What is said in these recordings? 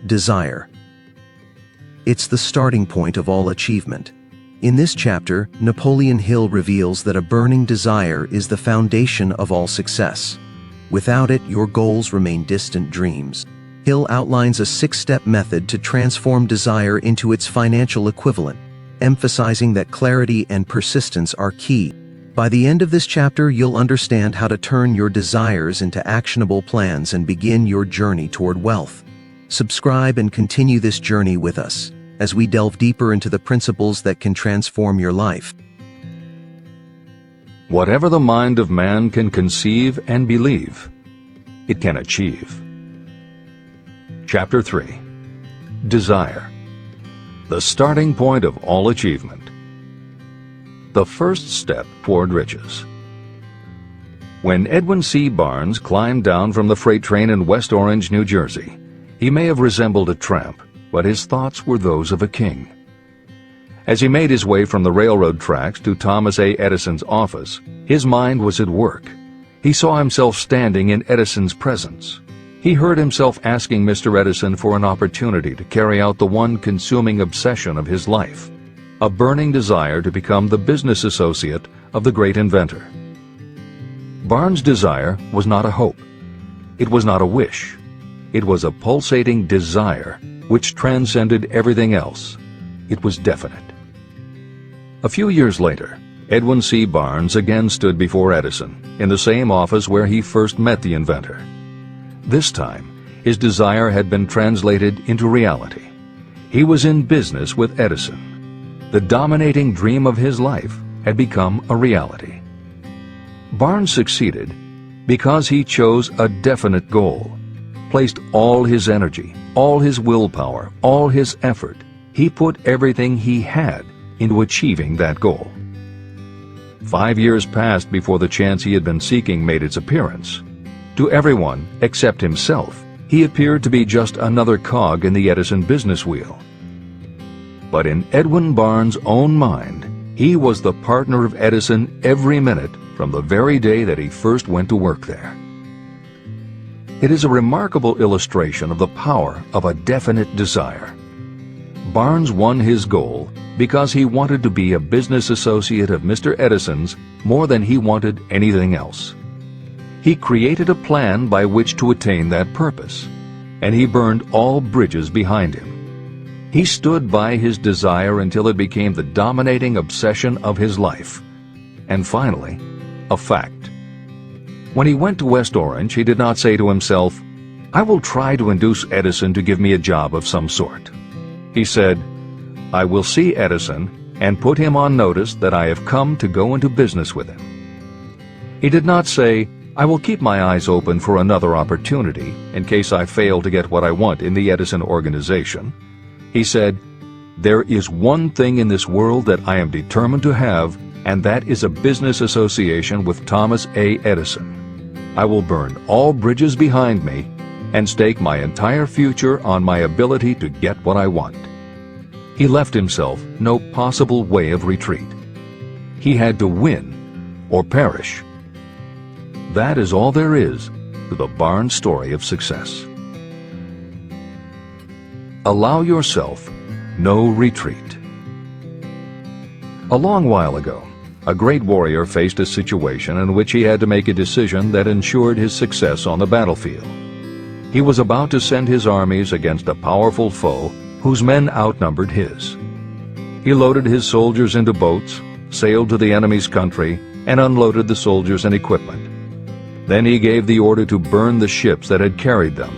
Desire. It's the starting point of all achievement. In this chapter, Napoleon Hill reveals that a burning desire is the foundation of all success. Without it, your goals remain distant dreams. Hill outlines a 6-step method to transform desire into its financial equivalent, emphasizing that clarity and persistence are key. By the end of this chapter, you'll understand how to turn your desires into actionable plans and begin your journey toward wealth. Subscribe and continue this journey with us as we delve deeper into the principles that can transform your life. Whatever the mind of man can conceive and believe, it can achieve. Chapter 3. Desire. The starting point of all achievement. The first step toward riches. When Edwin C. Barnes climbed down from the freight train in West Orange, New Jersey, he may have resembled a tramp, but his thoughts were those of a king. As he made his way from the railroad tracks to Thomas A. Edison's office, his mind was at work. He saw himself standing in Edison's presence. He heard himself asking Mr. Edison for an opportunity to carry out the one consuming obsession of his life, a burning desire to become the business associate of the great inventor. Barnes' desire was not a hope. It was not a wish. It was a pulsating desire which transcended everything else. It was definite. A few years later, Edwin C. Barnes again stood before Edison in the same office where he first met the inventor. This time, his desire had been translated into reality. He was in business with Edison. The dominating dream of his life had become a reality. Barnes succeeded because he chose a definite goal, placed all his energy, all his willpower, all his effort. He put everything he had into achieving that goal. 5 years passed before the chance he had been seeking made its appearance. To everyone except himself, he appeared to be just another cog in the Edison business wheel. But in Edwin Barnes' own mind, he was the partner of Edison every minute from the very day that he first went to work there. It is a remarkable illustration of the power of a definite desire. Barnes won his goal because he wanted to be a business associate of Mr. Edison's more than he wanted anything else. He created a plan by which to attain that purpose, and he burned all bridges behind him. He stood by his desire until it became the dominating obsession of his life, and finally, a fact. When he went to West Orange, he did not say to himself, "I will try to induce Edison to give me a job of some sort." He said, "I will see Edison and put him on notice that I have come to go into business with him." He did not say, "I will keep my eyes open for another opportunity in case I fail to get what I want in the Edison organization." He said, "There is one thing in this world that I am determined to have, and that is a business association with Thomas A. Edison. I will burn all bridges behind me and stake my entire future on my ability to get what I want." He left himself no possible way of retreat. He had to win or perish. That is all there is to the Barnes story of success. Allow yourself no retreat. A long while ago, a great warrior faced a situation in which he had to make a decision that ensured his success on the battlefield. He was about to send his armies against a powerful foe whose men outnumbered his. He loaded his soldiers into boats, sailed to the enemy's country, and unloaded the soldiers and equipment. Then he gave the order to burn the ships that had carried them.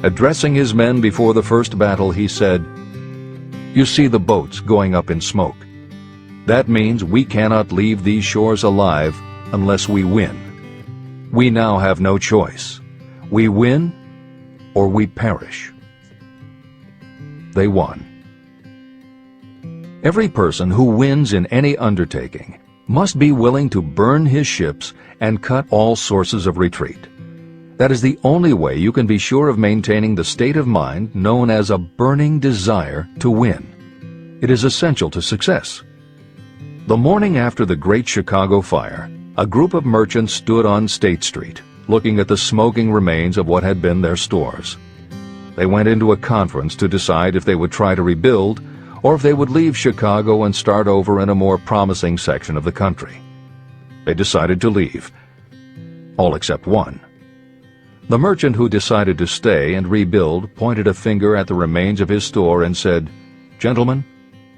Addressing his men before the first battle, he said, "You see the boats going up in smoke. That means we cannot leave these shores alive unless we win. We now have no choice. We win or we perish." They won. Every person who wins in any undertaking must be willing to burn his ships and cut all sources of retreat. That is the only way you can be sure of maintaining the state of mind known as a burning desire to win. It is essential to success. The morning after the Great Chicago Fire, a group of merchants stood on State Street, looking at the smoking remains of what had been their stores. they went into a conference to decide if they would try to rebuild or if they would leave Chicago and start over in a more promising section of the country. They decided to leave, all except one. The merchant who decided to stay and rebuild pointed a finger at the remains of his store and said, "Gentlemen,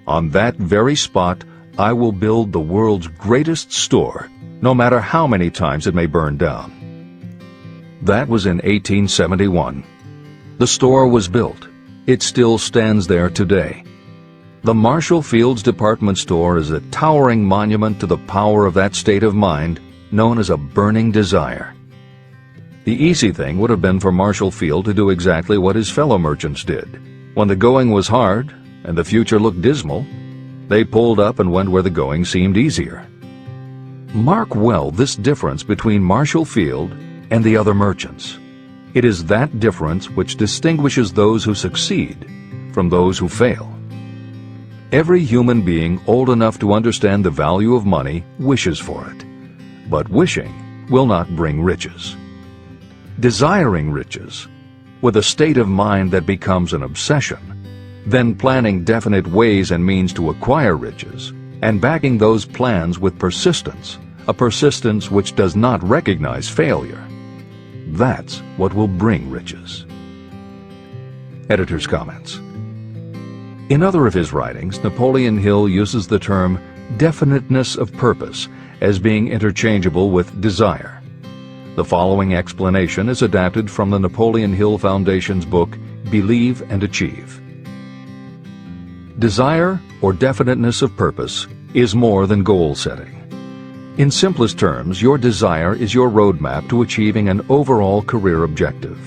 on that very spot I will build the world's greatest store, no matter how many times it may burn down." That was in 1871. The store was built. It still stands there today. The Marshall Field's department store is a towering monument to the power of that state of mind known as a burning desire. The easy thing would have been for Marshall Field to do exactly what his fellow merchants did. When the going was hard and the future looked dismal, they pulled up and went where the going seemed easier. Mark well this difference between Marshall Field and the other merchants. It is that difference which distinguishes those who succeed from those who fail. Every human being old enough to understand the value of money wishes for it, but wishing will not bring riches. Desiring riches, with a state of mind that becomes an obsession, then planning definite ways and means to acquire riches, and backing those plans with persistence, a persistence which does not recognize failure, that's what will bring riches. Editor's comments. In other of his writings, Napoleon Hill uses the term definiteness of purpose as being interchangeable with desire. The following explanation is adapted from the Napoleon Hill Foundation's book, Believe and Achieve. Desire, or definiteness of purpose, is more than goal setting. In simplest terms, your desire is your roadmap to achieving an overall career objective.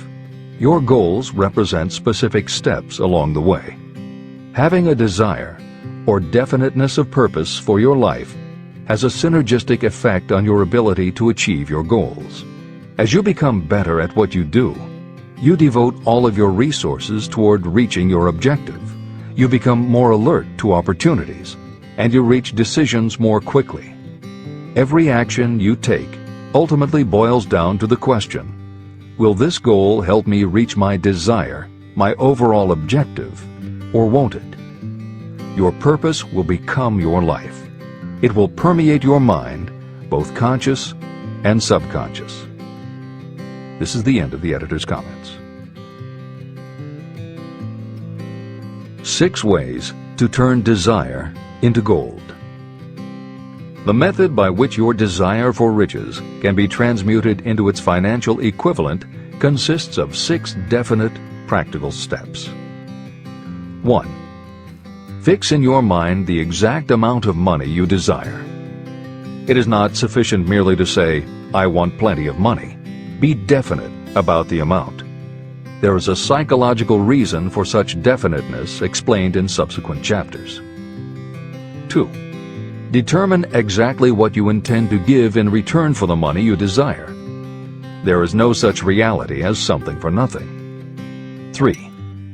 Your goals represent specific steps along the way. Having a desire, or definiteness of purpose for your life, has a synergistic effect on your ability to achieve your goals. As you become better at what you do, you devote all of your resources toward reaching your objective. You become more alert to opportunities, and you reach decisions more quickly. Every action you take ultimately boils down to the question, will this goal help me reach my desire, my overall objective, or won't it? Your purpose will become your life. It will permeate your mind, both conscious and subconscious. This is the end of the editor's comments. 6 ways to turn desire into gold. The method by which your desire for riches can be transmuted into its financial equivalent consists of 6 definite, practical steps. 1. Fix in your mind the exact amount of money you desire. It is not sufficient merely to say, "I want plenty of money." Be definite about the amount. There is a psychological reason for such definiteness explained in subsequent chapters. 2. Determine exactly what you intend to give in return for the money you desire. There is no such reality as something for nothing. 3.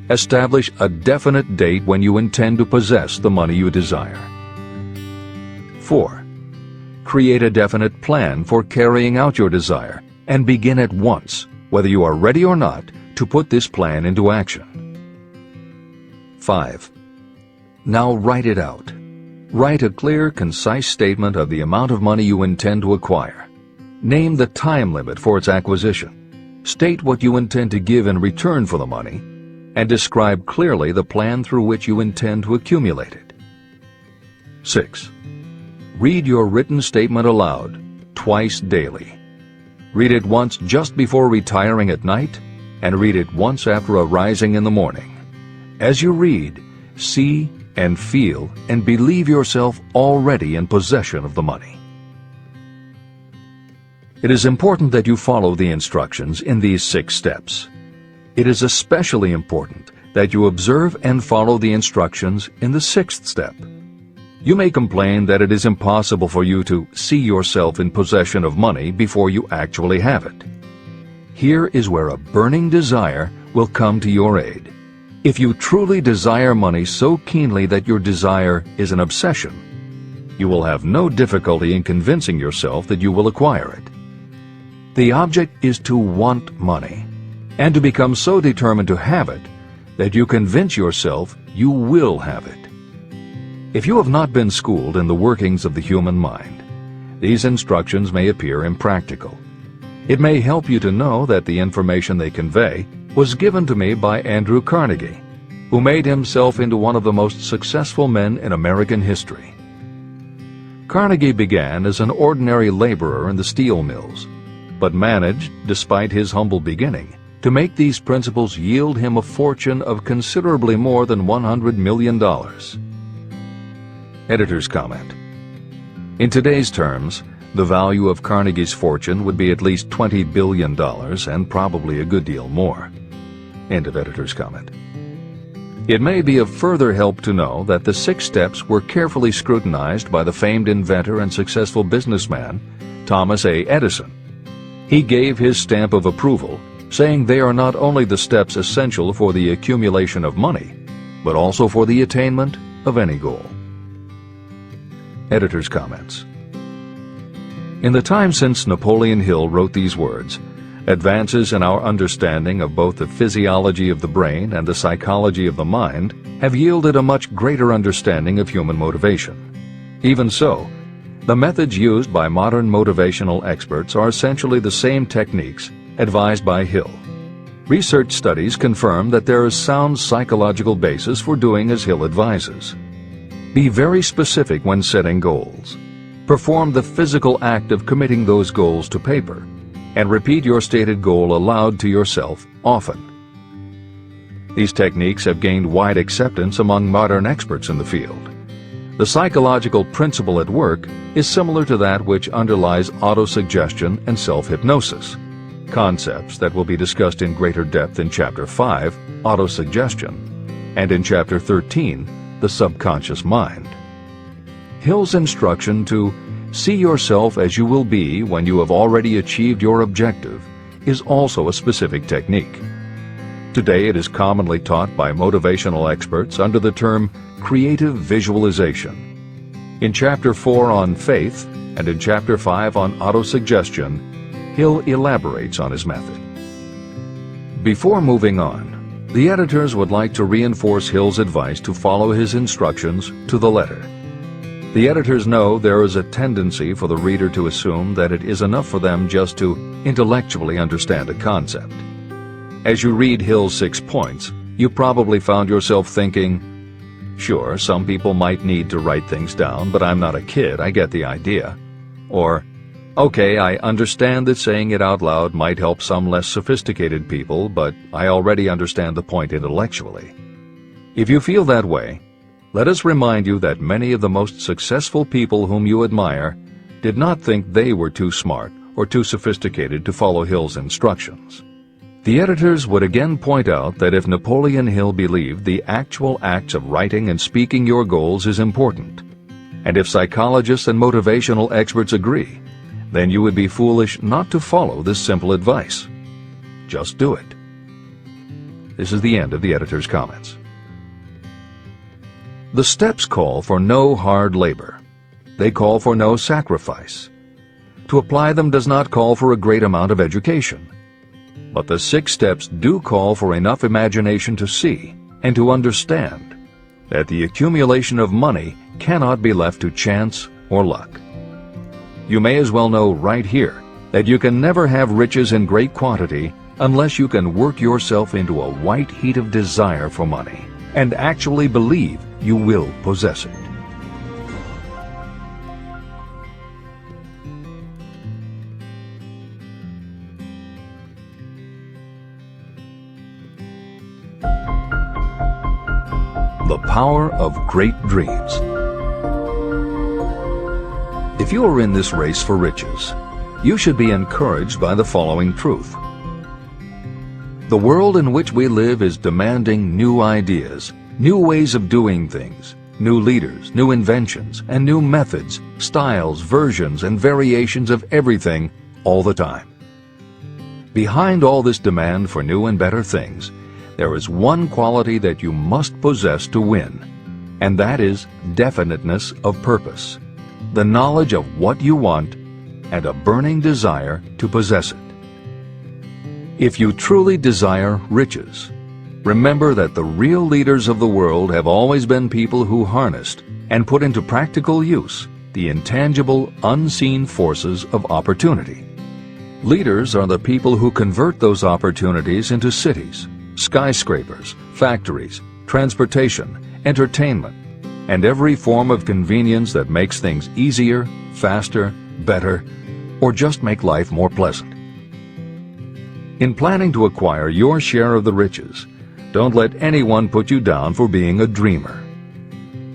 Establish a definite date when you intend to possess the money you desire. 4. Create a definite plan for carrying out your desire and begin at once, whether you are ready or not, to put this plan into action. 5. Now write it out. Write a clear, concise statement of the amount of money you intend to acquire. Name the time limit for its acquisition. State what you intend to give in return for the money, and describe clearly the plan through which you intend to accumulate it. 6. Read your written statement aloud, twice daily. Read it once just before retiring at night, and read it once after arising in the morning. As you read, see and feel and believe yourself already in possession of the money. It is important that you follow the instructions in these 6 steps. It is especially important that you observe and follow the instructions in the 6th step. You may complain that it is impossible for you to see yourself in possession of money before you actually have it. Here is where a burning desire will come to your aid. If you truly desire money so keenly that your desire is an obsession, you will have no difficulty in convincing yourself that you will acquire it. The object is to want money. and to become so determined to have it that you convince yourself you will have it. If you have not been schooled in the workings of the human mind, these instructions may appear impractical. It may help you to know that the information they convey was given to me by Andrew Carnegie, who made himself into one of the most successful men in American history. Carnegie began as an ordinary laborer in the steel mills, but managed, despite his humble beginning, to make these principles yield him a fortune of considerably more than $100 million. Editor's comment. In today's terms, the value of Carnegie's fortune would be at least $20 billion and probably a good deal more. End of editor's comment. It may be of further help to know that the 6 steps were carefully scrutinized by the famed inventor and successful businessman, Thomas A. Edison. He gave his stamp of approval, saying they are not only the steps essential for the accumulation of money, but also for the attainment of any goal. Editor's comments. In the time since Napoleon Hill wrote these words, advances in our understanding of both the physiology of the brain and the psychology of the mind have yielded a much greater understanding of human motivation. Even so, the methods used by modern motivational experts are essentially the same techniques advised by Hill. Research studies confirm that there is sound psychological basis for doing as Hill advises. Be very specific when setting goals. Perform the physical act of committing those goals to paper, and repeat your stated goal aloud to yourself often. These techniques have gained wide acceptance among modern experts in the field. The psychological principle at work is similar to that which underlies autosuggestion and self-hypnosis, concepts that will be discussed in greater depth in Chapter 5, Autosuggestion, and in Chapter 13, The Subconscious Mind. Hill's instruction to see yourself as you will be when you have already achieved your objective is also a specific technique. Today it is commonly taught by motivational experts under the term creative visualization. In Chapter 4 on faith and in Chapter 5 on autosuggestion, Hill elaborates on his method. Before moving on, the editors would like to reinforce Hill's advice to follow his instructions to the letter. The editors know there is a tendency for the reader to assume that it is enough for them just to intellectually understand a concept. As you read Hill's 6 points, you probably found yourself thinking, sure, some people might need to write things down, but I'm not a kid, I get the idea. Or, okay, I understand that saying it out loud might help some less sophisticated people, but I already understand the point intellectually. If you feel that way, let us remind you that many of the most successful people whom you admire did not think they were too smart or too sophisticated to follow Hill's instructions. The editors would again point out that if Napoleon Hill believed the actual acts of writing and speaking your goals is important, and if psychologists and motivational experts agree, then you would be foolish not to follow this simple advice. Just do it. This is the end of the editor's comments. The steps call for no hard labor. They call for no sacrifice. To apply them does not call for a great amount of education. But the 6 steps do call for enough imagination to see and to understand that the accumulation of money cannot be left to chance or luck. You may as well know right here that you can never have riches in great quantity unless you can work yourself into a white heat of desire for money and actually believe you will possess it. The power of great dreams. If you are in this race for riches, you should be encouraged by the following truth. The world in which we live is demanding new ideas, new ways of doing things, new leaders, new inventions, and new methods, styles, versions, and variations of everything all the time. Behind all this demand for new and better things, there is one quality that you must possess to win, and that is definiteness of purpose, the knowledge of what you want, and a burning desire to possess it. If you truly desire riches, remember that the real leaders of the world have always been people who harnessed and put into practical use the intangible, unseen forces of opportunity. Leaders are the people who convert those opportunities into cities, skyscrapers, factories, transportation, entertainment, and every form of convenience that makes things easier, faster, better, or just make life more pleasant. In planning to acquire your share of the riches, don't let anyone put you down for being a dreamer.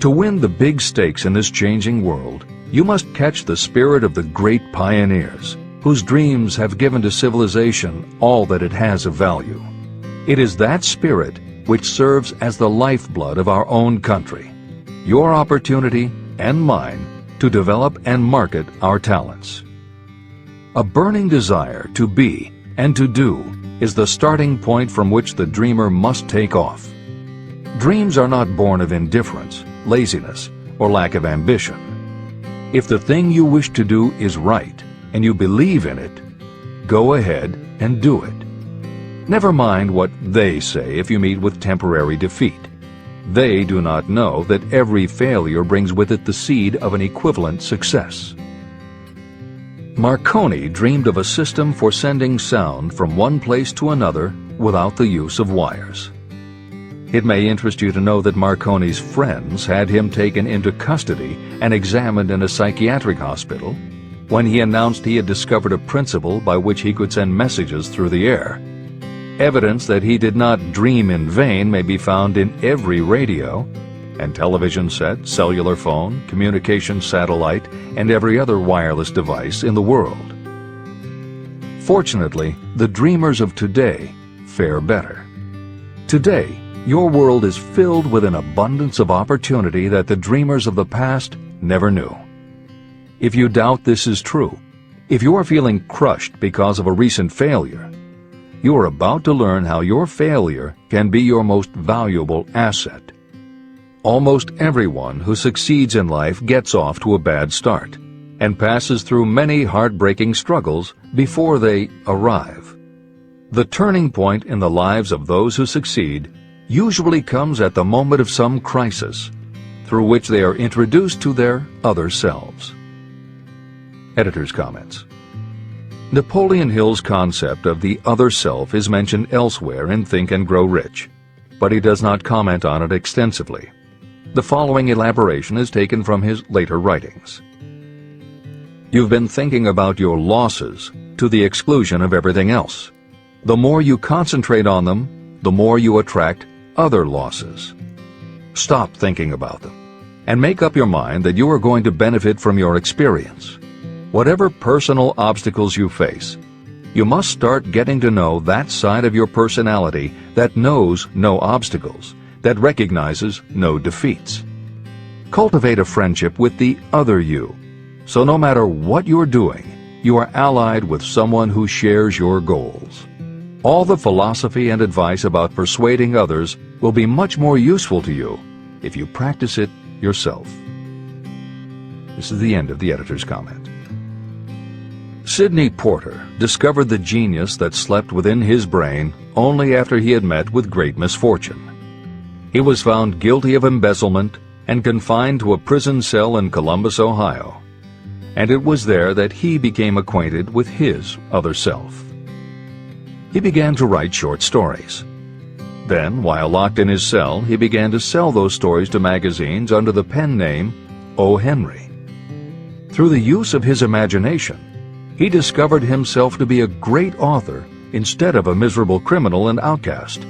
To win the big stakes in this changing world, you must catch the spirit of the great pioneers, whose dreams have given to civilization all that it has of value. It is that spirit which serves as the lifeblood of our own country, your opportunity and mine to develop and market our talents. A burning desire to be and to do is the starting point from which the dreamer must take off. Dreams are not born of indifference, laziness, or lack of ambition. If the thing you wish to do is right and you believe in it, go ahead and do it. Never mind what they say if you meet with temporary defeat. They do not know that every failure brings with it the seed of an equivalent success. Marconi dreamed of a system for sending sound from one place to another without the use of wires. It may interest you to know that Marconi's friends had him taken into custody and examined in a psychiatric hospital when he announced he had discovered a principle by which he could send messages through the air. Evidence that he did not dream in vain may be found in every radio and television set, cellular phone, communication satellite, and every other wireless device in the world. Fortunately, the dreamers of today fare better. Today, your world is filled with an abundance of opportunity that the dreamers of the past never knew. If you doubt this is true, if you are feeling crushed because of a recent failure, you are about to learn how your failure can be your most valuable asset. Almost everyone who succeeds in life gets off to a bad start and passes through many heartbreaking struggles before they arrive. The turning point in the lives of those who succeed usually comes at the moment of some crisis, through which they are introduced to their other selves. Editor's comments. Napoleon Hill's concept of the other self is mentioned elsewhere in Think and Grow Rich, but he does not comment on it extensively. The following elaboration is taken from his later writings. You've been thinking about your losses to the exclusion of everything else. The more you concentrate on them, the more you attract other losses. Stop thinking about them and make up your mind that you are going to benefit from your experience. Whatever personal obstacles you face, you must start getting to know that side of your personality that knows no obstacles, that recognizes no defeats. Cultivate a friendship with the other you, so no matter what you're doing, you are allied with someone who shares your goals. All the philosophy and advice about persuading others will be much more useful to you if you practice it yourself. This is the end of the editor's comment. Sidney Porter discovered the genius that slept within his brain only after he had met with great misfortune. He was found guilty of embezzlement and confined to a prison cell in Columbus, Ohio. And it was there that he became acquainted with his other self. He began to write short stories. Then, while locked in his cell, he began to sell those stories to magazines under the pen name O. Henry. Through the use of his imagination, he discovered himself to be a great author instead of a miserable criminal and outcast.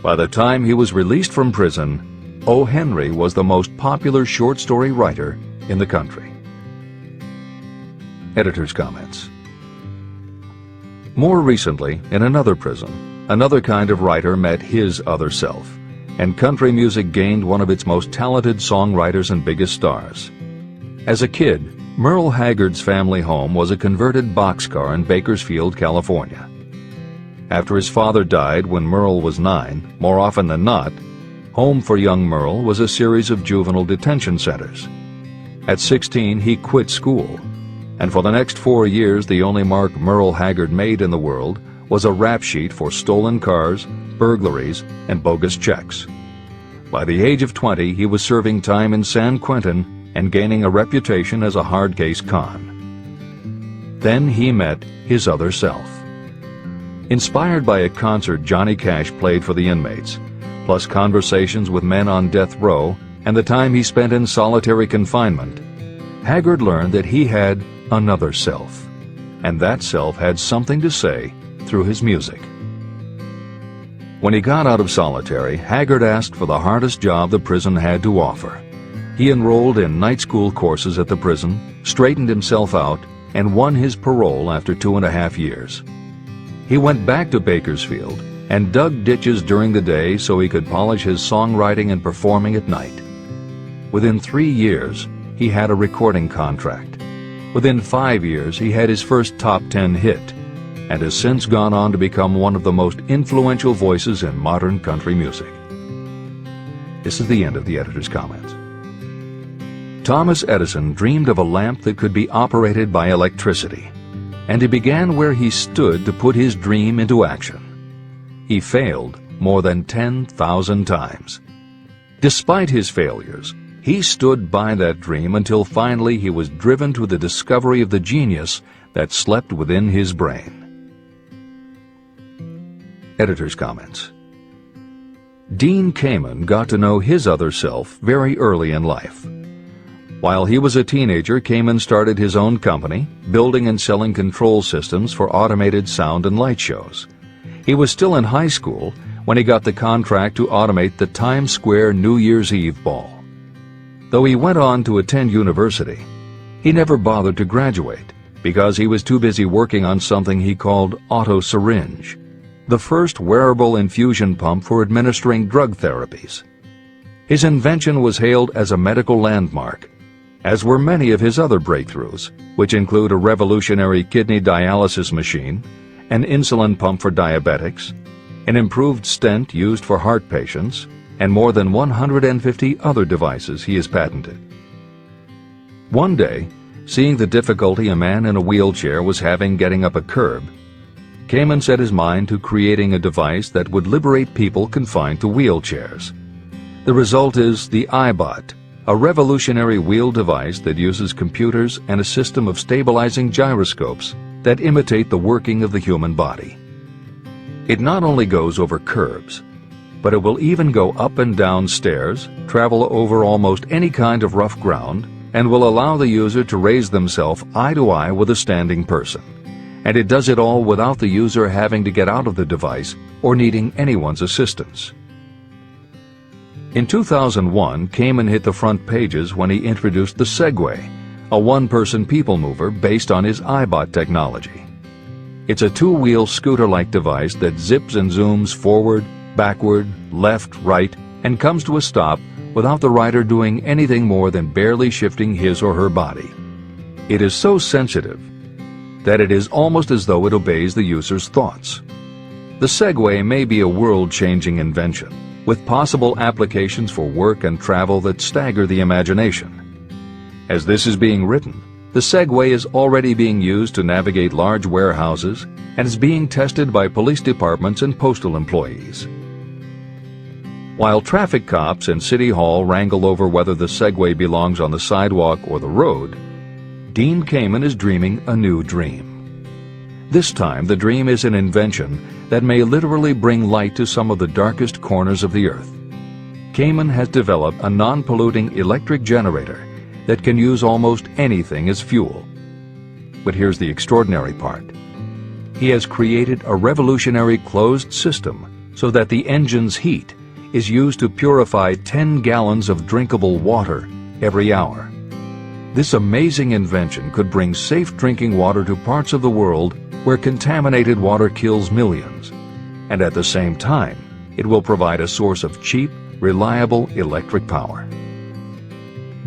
By the time he was released from prison, O. Henry was the most popular short story writer in the country. Editor's comments. More recently, in another prison, another kind of writer met his other self, and country music gained one of its most talented songwriters and biggest stars. As a kid, Merle Haggard's family home was a converted boxcar in Bakersfield, California. After his father died when Merle was 9, more often than not, home for young Merle was a series of juvenile detention centers. At 16, he quit school, and for the next 4 years the only mark Merle Haggard made in the world was a rap sheet for stolen cars, burglaries, and bogus checks. By the age of 20, he was serving time in San Quentin and gaining a reputation as a hard-case con. Then he met his other self. Inspired by a concert Johnny Cash played for the inmates, plus conversations with men on death row and the time he spent in solitary confinement, Haggard learned that he had another self, and that self had something to say through his music. When he got out of solitary, Haggard asked for the hardest job the prison had to offer. He enrolled in night school courses at the prison, straightened himself out, and won his parole after 2.5 years. He went back to Bakersfield and dug ditches during the day so he could polish his songwriting and performing at night. Within 3 years, he had a recording contract. Within 5 years, he had his first top 10 hit, and has since gone on to become one of the most influential voices in modern country music. This is the end of the editor's comments. Thomas Edison dreamed of a lamp that could be operated by electricity, and he began where he stood to put his dream into action. He failed more than 10,000 times. Despite his failures, he stood by that dream until finally he was driven to the discovery of the genius that slept within his brain. Editor's comments. Dean Kamen got to know his other self very early in life. While he was a teenager, Kamen started his own company, building and selling control systems for automated sound and light shows. He was still in high school when he got the contract to automate the Times Square New Year's Eve ball. Though he went on to attend university, he never bothered to graduate because he was too busy working on something he called auto syringe, the first wearable infusion pump for administering drug therapies. His invention was hailed as a medical landmark, as were many of his other breakthroughs, which include a revolutionary kidney dialysis machine, an insulin pump for diabetics, an improved stent used for heart patients, and more than 150 other devices he has patented. One day, seeing the difficulty a man in a wheelchair was having getting up a curb, Kamen set his mind to creating a device that would liberate people confined to wheelchairs. The result is the iBot, a revolutionary wheel device that uses computers and a system of stabilizing gyroscopes that imitate the working of the human body. It not only goes over curbs, but it will even go up and down stairs, travel over almost any kind of rough ground, and will allow the user to raise themselves eye to eye with a standing person. And it does it all without the user having to get out of the device or needing anyone's assistance. In 2001, Kamen hit the front pages when he introduced the Segway, a one-person people mover based on his iBot technology. It's a two-wheel scooter-like device that zips and zooms forward, backward, left, right, and comes to a stop without the rider doing anything more than barely shifting his or her body. It is so sensitive that it is almost as though it obeys the user's thoughts. The Segway may be a world-changing invention, with possible applications for work and travel that stagger the imagination. As this is being written, the Segway is already being used to navigate large warehouses and is being tested by police departments and postal employees. While traffic cops and City Hall wrangle over whether the Segway belongs on the sidewalk or the road, Dean Kamen is dreaming a new dream. This time, the dream is an invention that may literally bring light to some of the darkest corners of the earth. Kamen has developed a non-polluting electric generator that can use almost anything as fuel. But here's the extraordinary part. He has created a revolutionary closed system so that the engine's heat is used to purify 10 gallons of drinkable water every hour. This amazing invention could bring safe drinking water to parts of the world where contaminated water kills millions, and at the same time, it will provide a source of cheap, reliable electric power.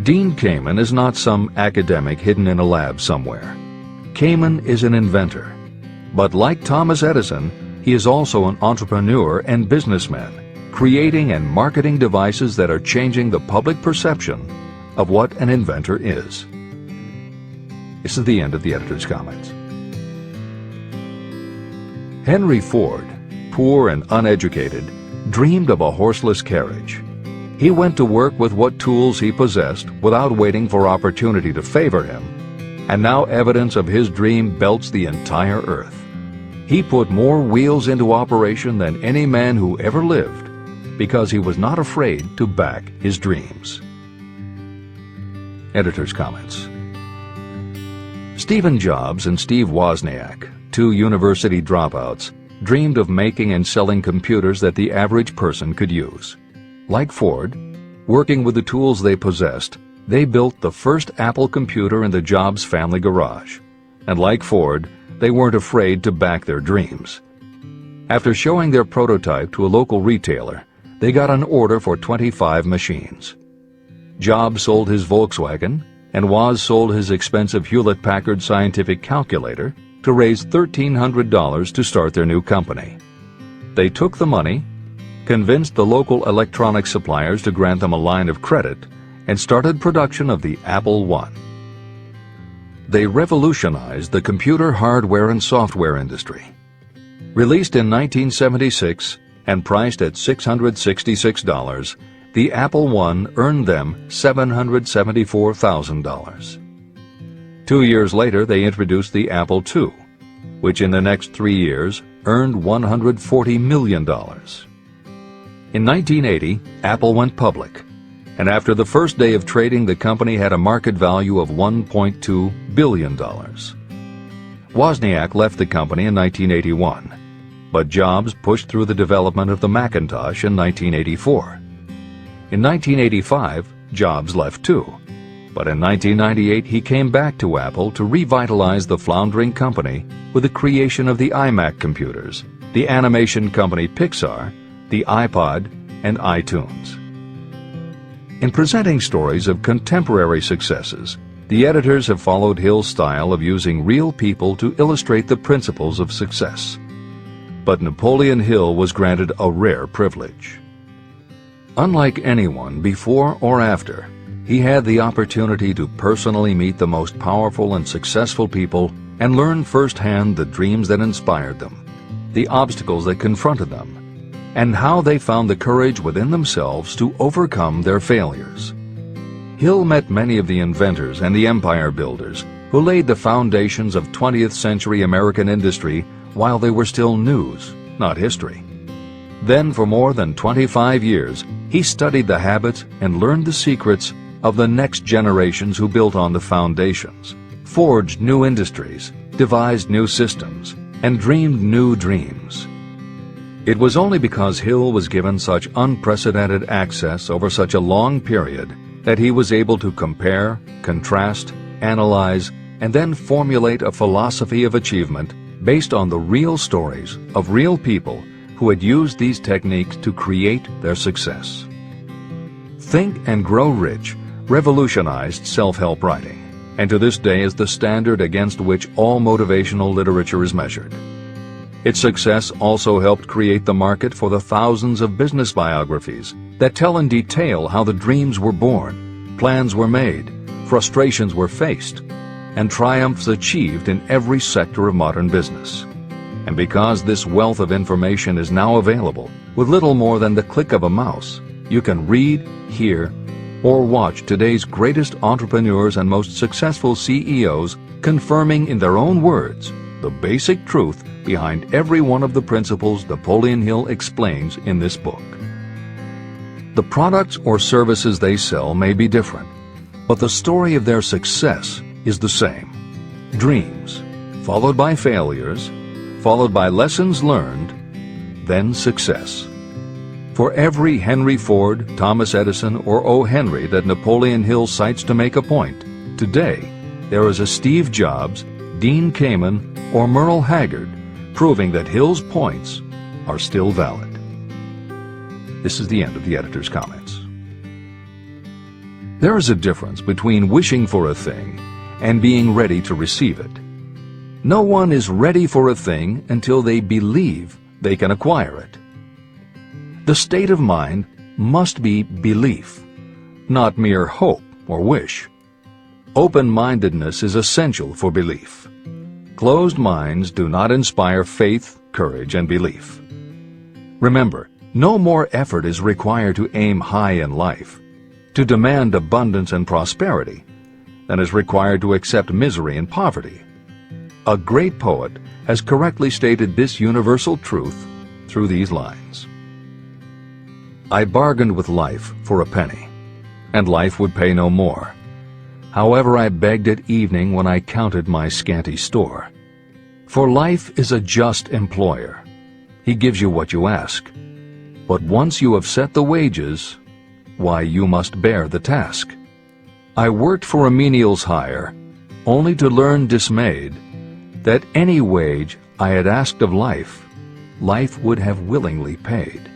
Dean Kamen is not some academic hidden in a lab somewhere. Kamen is an inventor. But like Thomas Edison, he is also an entrepreneur and businessman, creating and marketing devices that are changing the public perception of what an inventor is. This is the end of the editor's comments. Henry Ford, poor and uneducated, dreamed of a horseless carriage. He went to work with what tools he possessed without waiting for opportunity to favor him, and now evidence of his dream belts the entire earth. He put more wheels into operation than any man who ever lived, because he was not afraid to back his dreams. Editor's comments. Stephen Jobs and Steve Wozniak, two university dropouts, dreamed of making and selling computers that the average person could use. Like Ford, working with the tools they possessed, they built the first Apple computer in the Jobs family garage. And like Ford, they weren't afraid to back their dreams. After showing their prototype to a local retailer, they got an order for 25 machines. Jobs sold his Volkswagen, and Woz sold his expensive Hewlett-Packard scientific calculator to raise $1,300 to start their new company. They took the money, convinced the local electronic suppliers to grant them a line of credit, and started production of the Apple I. They revolutionized the computer hardware and software industry. Released in 1976 and priced at $666, the Apple I earned them $774,000. 2 years later, they introduced the Apple II, which in the next 3 years earned $140 million. In 1980, Apple went public, and after the first day of trading, the company had a market value of $1.2 billion. Wozniak left the company in 1981, but Jobs pushed through the development of the Macintosh in 1984. In 1985, Jobs left too, but in 1998 he came back to Apple to revitalize the floundering company with the creation of the iMac computers, the animation company Pixar, the iPod, and iTunes. In presenting stories of contemporary successes, the editors have followed Hill's style of using real people to illustrate the principles of success. But Napoleon Hill was granted a rare privilege. Unlike anyone before or after, he had the opportunity to personally meet the most powerful and successful people and learn firsthand the dreams that inspired them, the obstacles that confronted them, and how they found the courage within themselves to overcome their failures. Hill met many of the inventors and the empire builders who laid the foundations of 20th century American industry while they were still news, not history. Then for more than 25 years, he studied the habits and learned the secrets of the next generations who built on the foundations, forged new industries, devised new systems, and dreamed new dreams. It was only because Hill was given such unprecedented access over such a long period that he was able to compare, contrast, analyze, and then formulate a philosophy of achievement based on the real stories of real people who had used these techniques to create their success. Think and Grow Rich revolutionized self-help writing, and to this day is the standard against which all motivational literature is measured. Its success also helped create the market for the thousands of business biographies that tell in detail how the dreams were born, plans were made, frustrations were faced, and triumphs achieved in every sector of modern business. And because this wealth of information is now available with little more than the click of a mouse, you can read, hear, or watch today's greatest entrepreneurs and most successful CEOs confirming in their own words the basic truth behind every one of the principles Napoleon Hill explains in this book. The products or services they sell may be different, but the story of their success is the same. Dreams, followed by failures, followed by lessons learned, then success. For every Henry Ford, Thomas Edison, or O. Henry that Napoleon Hill cites to make a point, today there is a Steve Jobs, Dean Kamen, or Merle Haggard proving that Hill's points are still valid. This is the end of the editor's comments. There is a difference between wishing for a thing and being ready to receive it. No one is ready for a thing until they believe they can acquire it. The state of mind must be belief, not mere hope or wish. Open-mindedness is essential for belief. Closed minds do not inspire faith courage, and belief. Remember, no more effort is required to aim high in life, to demand abundance and prosperity, than is required to accept misery and poverty. A great poet has correctly stated this universal truth through these lines. I bargained with life for a penny, and life would pay no more. However, I begged at evening when I counted my scanty store. For life is a just employer. He gives you what you ask. But once you have set the wages, why, you must bear the task. I worked for a menial's hire, only to learn dismayed that any wage I had asked of life, life would have willingly paid.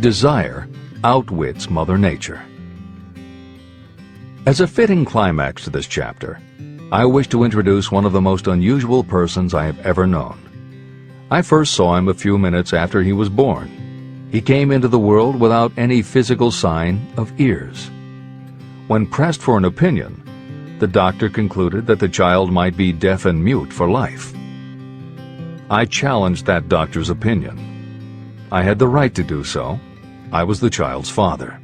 Desire outwits Mother Nature. As a fitting climax to this chapter, I wish to introduce one of the most unusual persons I have ever known. I first saw him a few minutes after he was born. He came into the world without any physical sign of ears. When pressed for an opinion, the doctor concluded that the child might be deaf and mute for life. I challenged that doctor's opinion. I had the right to do so. I was the child's father.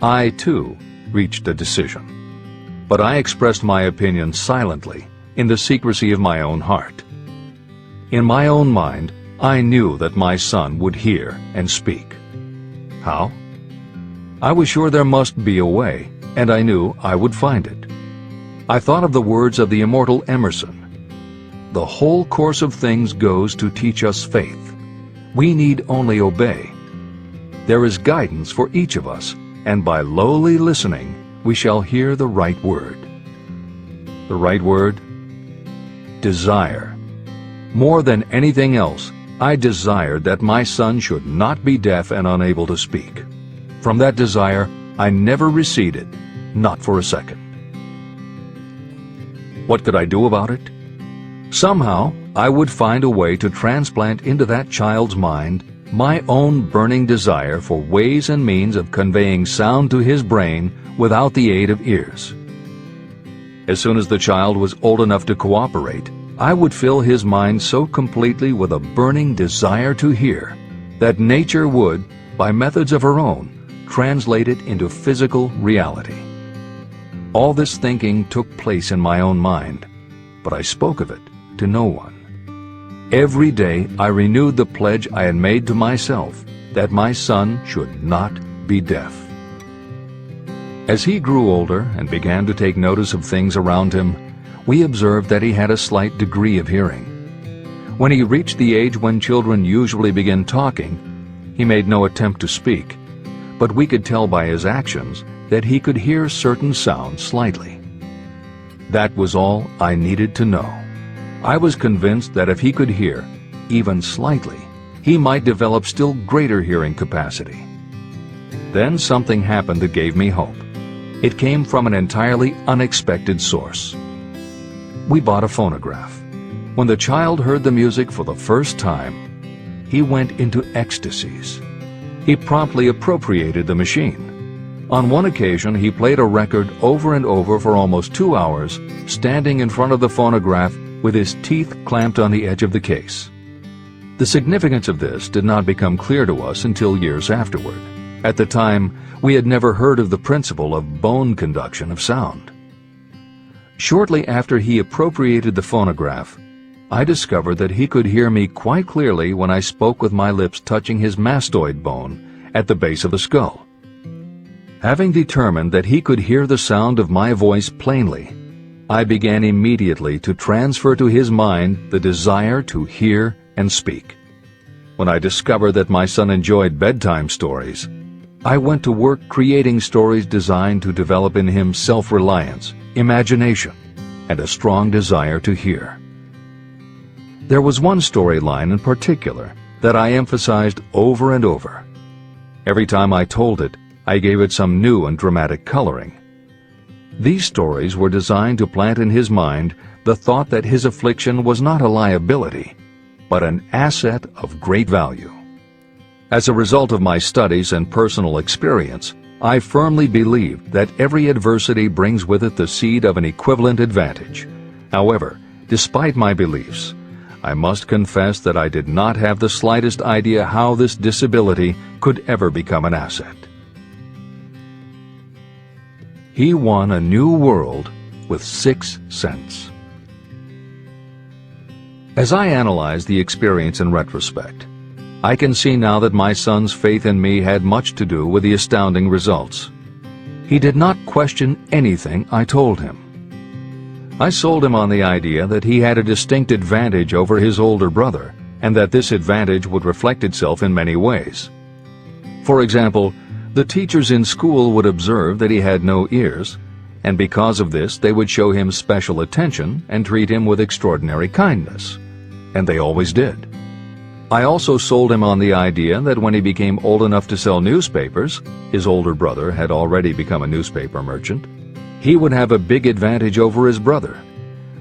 I, too, reached a decision. But I expressed my opinion silently, in the secrecy of my own heart. In my own mind, I knew that my son would hear and speak. How? I was sure there must be a way, and I knew I would find it. I thought of the words of the immortal Emerson. The whole course of things goes to teach us faith. We need only obey. There is guidance for each of us, and by lowly listening, we shall hear the right word. The right word? Desire. More than anything else, I desired that my son should not be deaf and unable to speak. From that desire, I never receded, not for a second. What could I do about it? Somehow, I would find a way to transplant into that child's mind my own burning desire for ways and means of conveying sound to his brain without the aid of ears. As soon as the child was old enough to cooperate, I would fill his mind so completely with a burning desire to hear that nature would, by methods of her own, translate it into physical reality. All this thinking took place in my own mind, but I spoke of it to no one. Every day I renewed the pledge I had made to myself that my son should not be deaf. As he grew older and began to take notice of things around him, we observed that he had a slight degree of hearing. When he reached the age when children usually begin talking, he made no attempt to speak, but we could tell by his actions that he could hear certain sounds slightly. That was all I needed to know. I was convinced that if he could hear, even slightly, he might develop still greater hearing capacity. Then something happened that gave me hope. It came from an entirely unexpected source. We bought a phonograph. When the child heard the music for the first time, he went into ecstasies. He promptly appropriated the machine. On one occasion, he played a record over and over for almost 2 hours, standing in front of the phonograph with his teeth clamped on the edge of the case. The significance of this did not become clear to us until years afterward. At the time, we had never heard of the principle of bone conduction of sound. Shortly after he appropriated the phonograph, I discovered that he could hear me quite clearly when I spoke with my lips touching his mastoid bone at the base of the skull. Having determined that he could hear the sound of my voice plainly, I began immediately to transfer to his mind the desire to hear and speak. When I discovered that my son enjoyed bedtime stories, I went to work creating stories designed to develop in him self-reliance, imagination, and a strong desire to hear. There was one storyline in particular that I emphasized over and over. Every time I told it, I gave it some new and dramatic coloring. These stories were designed to plant in his mind the thought that his affliction was not a liability, but an asset of great value. As a result of my studies and personal experience, I firmly believe that every adversity brings with it the seed of an equivalent advantage. However, Despite my beliefs, I must confess that I did not have the slightest idea how this disability could ever become an asset. He won a new world with 6 cents. As I analyze the experience in retrospect, I can see now that my son's faith in me had much to do with the astounding results. He did not question anything I told him. I sold him on the idea that he had a distinct advantage over his older brother, and that this advantage would reflect itself in many ways. For example, the teachers in school would observe that he had no ears, and because of this they would show him special attention and treat him with extraordinary kindness. And they always did. I also sold him on the idea that when he became old enough to sell newspapers, his older brother had already become a newspaper merchant, he would have a big advantage over his brother.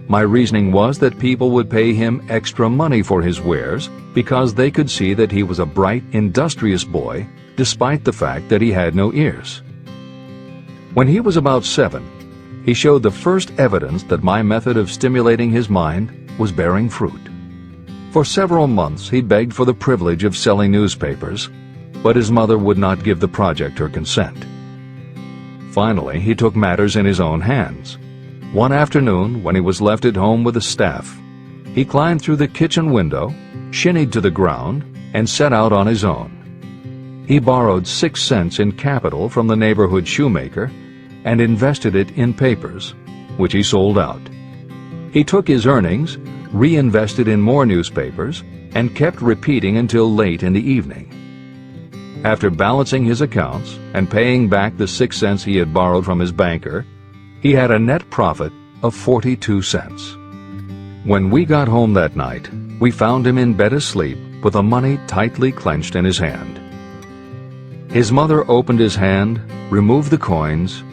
My reasoning was that people would pay him extra money for his wares because they could see that he was a bright, industrious boy, despite the fact that he had no ears. When he was about 7, he showed the first evidence that my method of stimulating his mind was bearing fruit. For several months he begged for the privilege of selling newspapers, but his mother would not give the project her consent. Finally, he took matters in his own hands. One afternoon, when he was left at home with the staff, he climbed through the kitchen window, shinnied to the ground, and set out on his own. He borrowed 6 cents in capital from the neighborhood shoemaker and invested it in papers, which he sold out. He took his earnings, reinvested in more newspapers, and kept repeating until late in the evening. After balancing his accounts and paying back the 6 cents he had borrowed from his banker, he had a net profit of 42 cents. When we got home that night, we found him in bed asleep with the money tightly clenched in his hand. His mother opened his hand, removed the coins,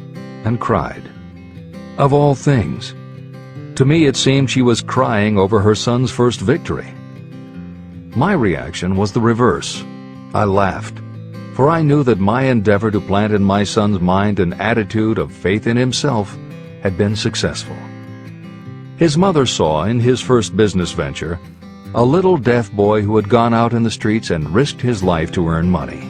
and cried. Of all things, to me it seemed she was crying over her son's first victory. My reaction was the reverse. I laughed, for I knew that my endeavor to plant in my son's mind an attitude of faith in himself had been successful. His mother saw in his first business venture a little deaf boy who had gone out in the streets and risked his life to earn money.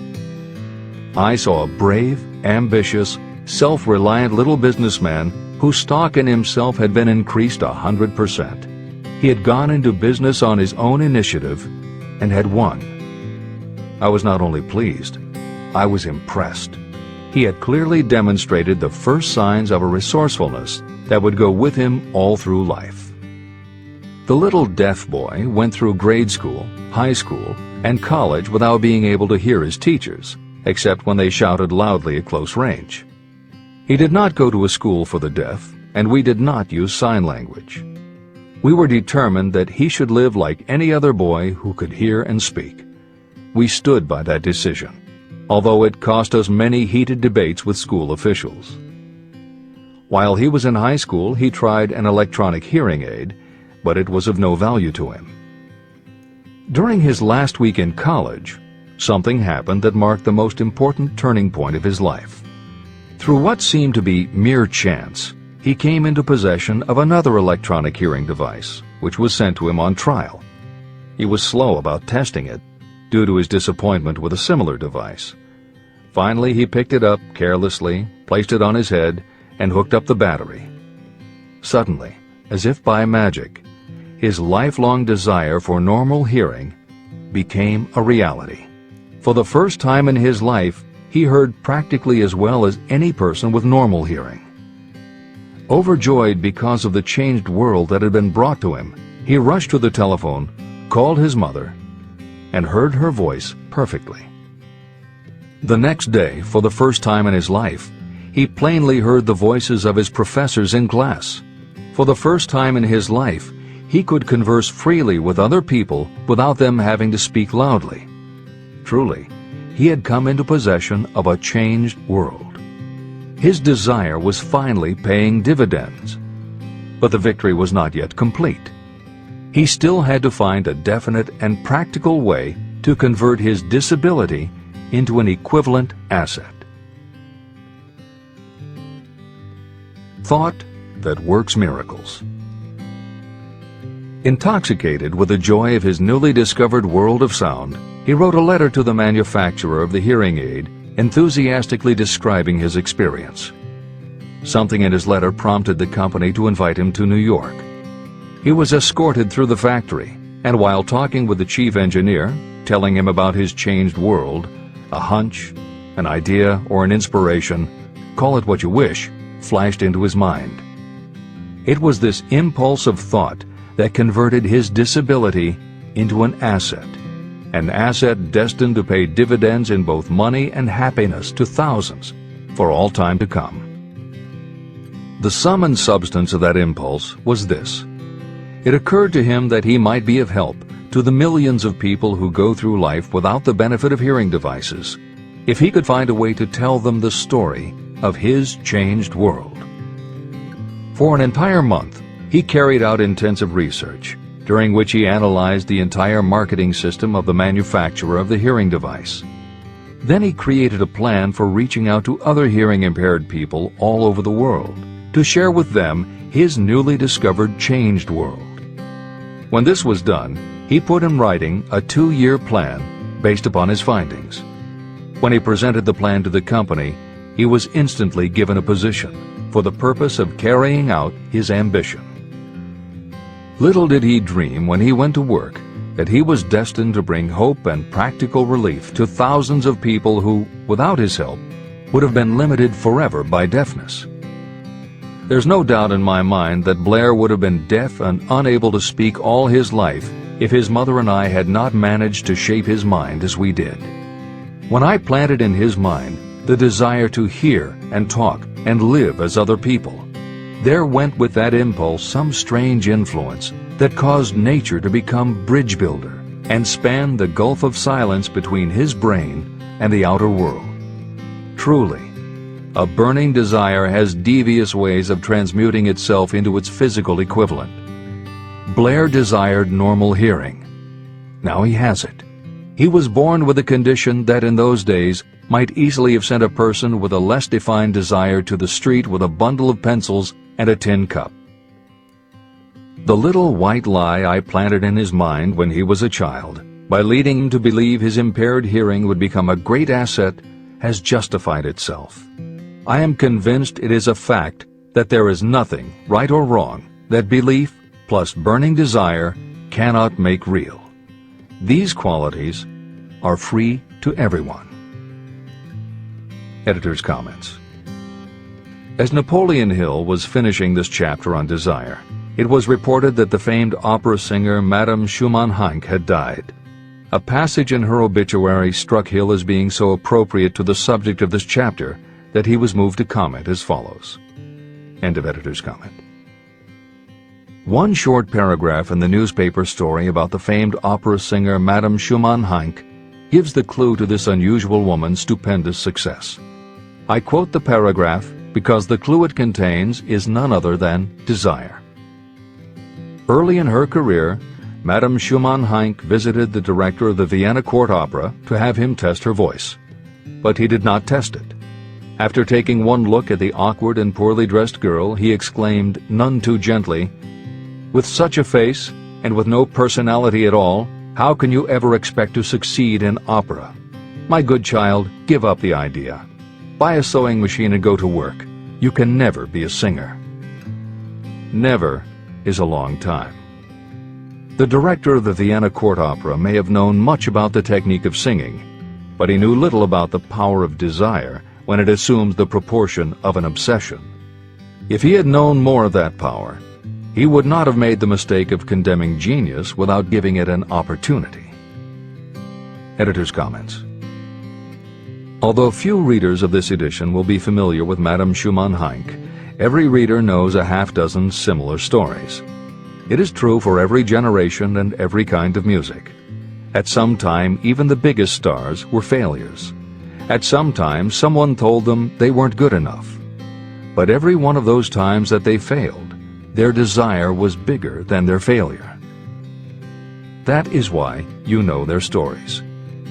I saw a brave, ambitious, self-reliant little businessman whose stock in himself had been increased 100%. He had gone into business on his own initiative and had won. I was not only pleased, I was impressed. He had clearly demonstrated the first signs of a resourcefulness that would go with him all through life. The little deaf boy went through grade school, high school, and college without being able to hear his teachers, except when they shouted loudly at close range. He did not go to a school for the deaf, and we did not use sign language. We were determined that he should live like any other boy who could hear and speak. We stood by that decision, although it cost us many heated debates with school officials. While he was in high school, he tried an electronic hearing aid, but it was of no value to him. During his last week in college, something happened that marked the most important turning point of his life. Through what seemed to be mere chance, he came into possession of another electronic hearing device, which was sent to him on trial. He was slow about testing it, due to his disappointment with a similar device. Finally, he picked it up carelessly, placed it on his head, and hooked up the battery. Suddenly, as if by magic, his lifelong desire for normal hearing became a reality. For the first time in his life, he heard practically as well as any person with normal hearing. Overjoyed because of the changed world that had been brought to him, he rushed to the telephone, called his mother, and heard her voice perfectly. The next day, for the first time in his life, he plainly heard the voices of his professors in class. For the first time in his life, he could converse freely with other people without them having to speak loudly. Truly, he had come into possession of a changed world. His desire was finally paying dividends. But the victory was not yet complete. He still had to find a definite and practical way to convert his disability into an equivalent asset. Thought that works miracles. Intoxicated with the joy of his newly discovered world of sound, he wrote a letter to the manufacturer of the hearing aid, enthusiastically describing his experience. Something in his letter prompted the company to invite him to New York. He was escorted through the factory, and while talking with the chief engineer, telling him about his changed world, a hunch, an idea, or an inspiration, call it what you wish, flashed into his mind. It was this impulse of thought that converted his disability into an asset destined to pay dividends in both money and happiness to thousands for all time to come. The sum and substance of that impulse was this. It occurred to him that he might be of help to the millions of people who go through life without the benefit of hearing devices, if he could find a way to tell them the story of his changed world. For an entire month, he carried out intensive research, during which he analyzed the entire marketing system of the manufacturer of the hearing device. Then he created a plan for reaching out to other hearing-impaired people all over the world, to share with them his newly discovered changed world. When this was done, he put in writing a 2-year plan based upon his findings. When he presented the plan to the company, he was instantly given a position for the purpose of carrying out his ambition. Little did he dream when he went to work that he was destined to bring hope and practical relief to thousands of people who, without his help, would have been limited forever by deafness. There's no doubt in my mind that Blair would have been deaf and unable to speak all his life if his mother and I had not managed to shape his mind as we did. When I planted in his mind the desire to hear and talk and live as other people, there went with that impulse some strange influence that caused nature to become bridge builder and span the gulf of silence between his brain and the outer world. Truly, a burning desire has devious ways of transmuting itself into its physical equivalent. Blair desired normal hearing. Now he has it. He was born with a condition that in those days might easily have sent a person with a less defined desire to the street with a bundle of pencils and a tin cup. The little white lie I planted in his mind when he was a child, by leading him to believe his impaired hearing would become a great asset, has justified itself. I am convinced it is a fact that there is nothing, right or wrong, that belief plus burning desire cannot make real. These qualities are free to everyone. Editor's comments. As Napoleon Hill was finishing this chapter on desire, it was reported that the famed opera singer Madame Schumann-Heink had died. A passage in her obituary struck Hill as being so appropriate to the subject of this chapter that he was moved to comment as follows. End of editor's comment. One short paragraph in the newspaper story about the famed opera singer Madame Schumann-Heink gives the clue to this unusual woman's stupendous success. I quote the paragraph because the clue it contains is none other than desire. Early in her career, Madame Schumann-Heink visited the director of the Vienna Court Opera to have him test her voice. But he did not test it. After taking one look at the awkward and poorly dressed girl, he exclaimed, none too gently, "With such a face, and with no personality at all, how can you ever expect to succeed in opera? My good child, give up the idea. Buy a sewing machine and go to work. You can never be a singer." Never is a long time. The director of the Vienna Court Opera may have known much about the technique of singing, but he knew little about the power of desire when it assumes the proportion of an obsession. If he had known more of that power, he would not have made the mistake of condemning genius without giving it an opportunity. Editor's comments. Although few readers of this edition will be familiar with Madame Schumann-Heink, every reader knows a half-dozen similar stories. It is true for every generation and every kind of music. At some time, even the biggest stars were failures. At some time, someone told them they weren't good enough. But every one of those times that they failed, their desire was bigger than their failure. That is why you know their stories.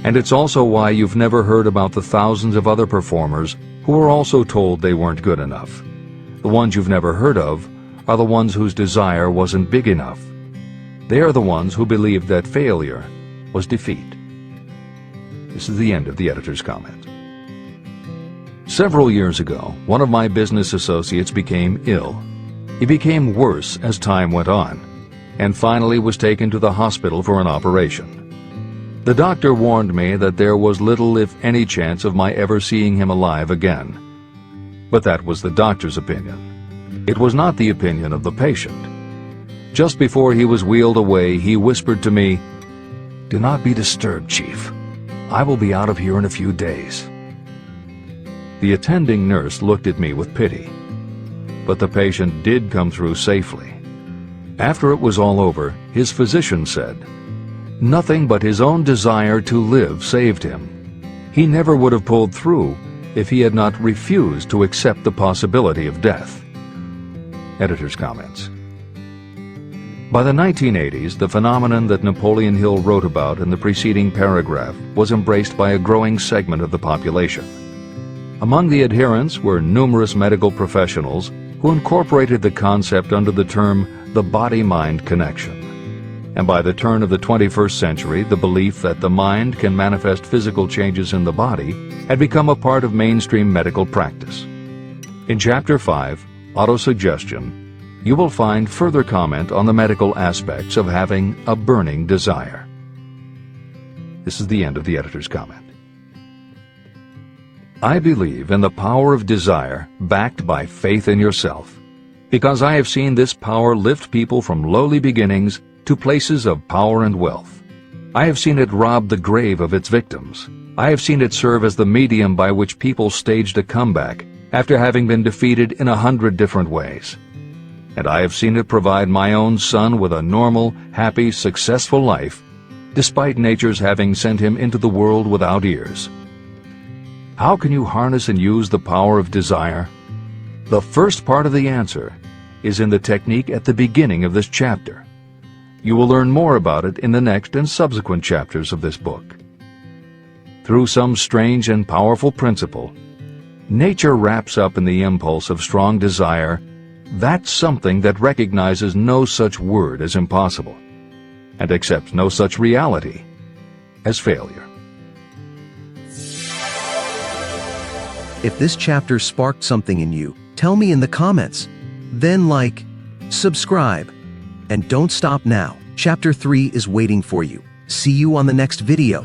And it's also why you've never heard about the thousands of other performers who were also told they weren't good enough. The ones you've never heard of are the ones whose desire wasn't big enough. They are the ones who believed that failure was defeat. This is the end of the editor's comment. Several years ago, one of my business associates became ill. He became worse as time went on, and finally was taken to the hospital for an operation. The doctor warned me that there was little if any chance of my ever seeing him alive again. But that was the doctor's opinion. It was not the opinion of the patient. Just before he was wheeled away, he whispered to me, "Do not be disturbed, Chief. I will be out of here in a few days." The attending nurse looked at me with pity. But the patient did come through safely. After it was all over, his physician said, "Nothing but his own desire to live saved him. He never would have pulled through if he had not refused to accept the possibility of death." Editor's comments. By the 1980s, the phenomenon that Napoleon Hill wrote about in the preceding paragraph was embraced by a growing segment of the population. Among the adherents were numerous medical professionals who incorporated the concept under the term the body-mind connection. And by the turn of the 21st century, the belief that the mind can manifest physical changes in the body had become a part of mainstream medical practice. In Chapter 5, Autosuggestion, you will find further comment on the medical aspects of having a burning desire. This is the end of the editor's comment. I believe in the power of desire backed by faith in yourself, because I have seen this power lift people from lowly beginnings to places of power and wealth. I have seen it rob the grave of its victims. I have seen it serve as the medium by which people staged a comeback after having been defeated in 100 different ways. And I have seen it provide my own son with a normal, happy, successful life, despite nature's having sent him into the world without ears. How can you harness and use the power of desire? The first part of the answer is in the technique at the beginning of this chapter. You will learn more about it in the next and subsequent chapters of this book. Through some strange and powerful principle, nature wraps up in the impulse of strong desire that something that recognizes no such word as impossible, and accepts no such reality as failure. If this chapter sparked something in you, tell me in the comments. Then like, subscribe, and don't stop now. Chapter 3 is waiting for you. See you on the next video.